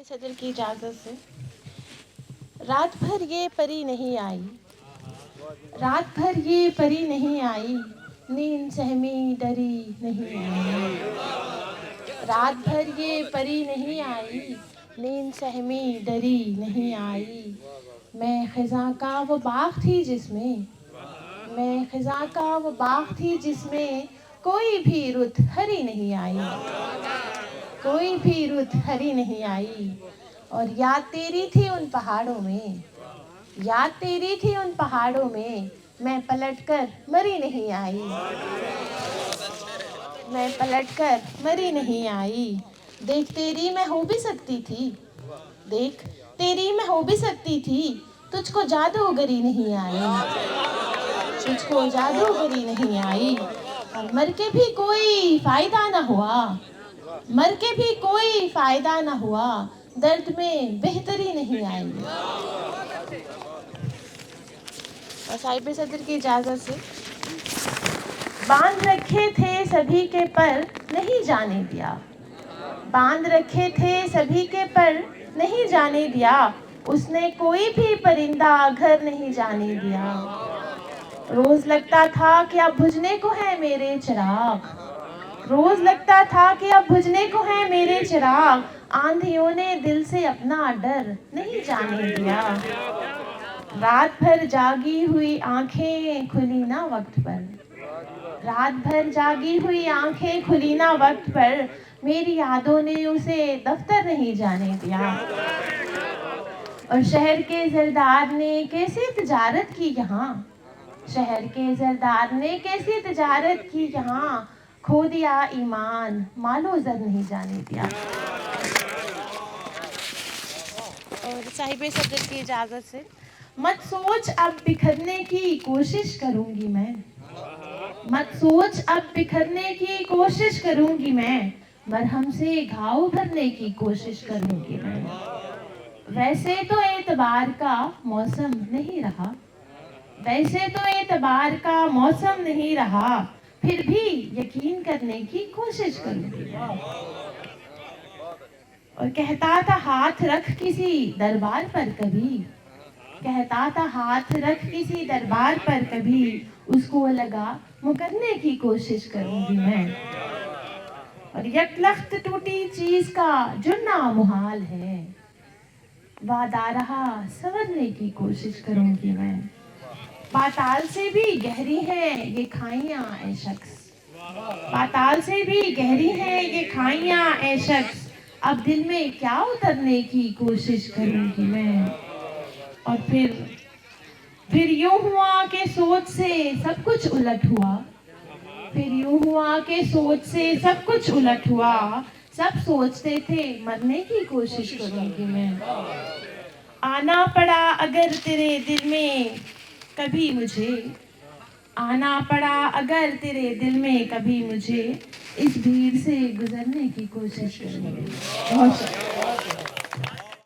सदर की इजाज़त से। रात भर ये परी नहीं आई, रात भर ये परी नहीं आई, नींद सहमी डरी नहीं आई। रात भर ये परी नहीं आई, नींद सहमी डरी नहीं आई। मैं ख़ज़ां का वो बाग़ थी जिसमें, मैं ख़ज़ां का वो बाग़ थी जिसमें कोई भी रुत हरी नहीं आई, कोई भी रुत हरी नहीं आई। और याद तेरी थी उन पहाड़ों में, याद तेरी थी उन पहाड़ों में, मैं पलटकर मरी नहीं आई, मैं पलटकर मरी नहीं आई। देख तेरी मैं हो भी सकती थी, देख तेरी मैं हो भी सकती थी, तुझको जादूगरी नहीं आई, तुझको जादूगरी नहीं आई। और मर के भी कोई फ़ायदा ना हुआ, मर के भी कोई फ़ायदा ना हुआ, दर्द में बेहतरी नहीं आई। और साहिब सदर की इजाज़त से। बांध रखे थे सभी के पर नहीं जाने दिया, बांध रखे थे सभी के पर नहीं जाने दिया, उसने कोई भी परिंदा घर नहीं जाने दिया। रोज़ लगता था कि अब बुझने को है मेरे चिराग, रोज़ लगता था कि अब बुझने को है मेरे चिराग, आंधियों ने दिल से अपना डर नहीं जाने दिया। रात भर जागी हुई आंखें खुली ना वक्त पर, रात भर जागी हुई आंखें खुली ना वक्त पर, मेरी यादों ने उसे दफ्तर नहीं जाने दिया। और शहर के जरदार ने कैसे तिजारत की यहाँ, शहर के जरदार ने कैसे तिजारत की यहाँ, खो दिया ईमान मालो जर नहीं जाने दिया। और साहिब सदर की इजाज़त से। मत सोच अब बिखरने की कोशिश करूंगी मैं, मत सोच अब बिखरने की कोशिश करूंगी मैं, मरहम से घाव भरने की कोशिश करूंगी मैं। वैसे तो एतबार का मौसम नहीं रहा, वैसे तो एतबार का मौसम नहीं रहा, फिर भी यकीन करने की कोशिश करूंगी मैं। और कहता था हाथ रख किसी दरबार पर कभी, कहता था हाथ रख किसी दरबार पर कभी, उसको लगा मुकरने की कोशिश करूंगी मैं। और यकलख्त टूटी चीज का जुड़ना मुहाल है, वादा रहा संवरने की कोशिश करूंगी मैं। पाताल से भी गहरी है ये खाइयां ए शख्स, पाताल से भी गहरी है ये खाइयां ए शख्स, अब दिल में क्या उतरने की कोशिश करूंगी मैं। और फिर यूं हुआ कि सोच से सब कुछ उलट हुआ, फिर यूं हुआ कि सोच से सब कुछ उलट हुआ, सब सोचते थे मरने की कोशिश करूंगी मैं। आना पड़ा अगर तेरे दिल में कभी मुझे, आना पड़ा अगर तेरे दिल में कभी मुझे, इस भीड़ से गुजरने की कोशिश करूंगी। बहुत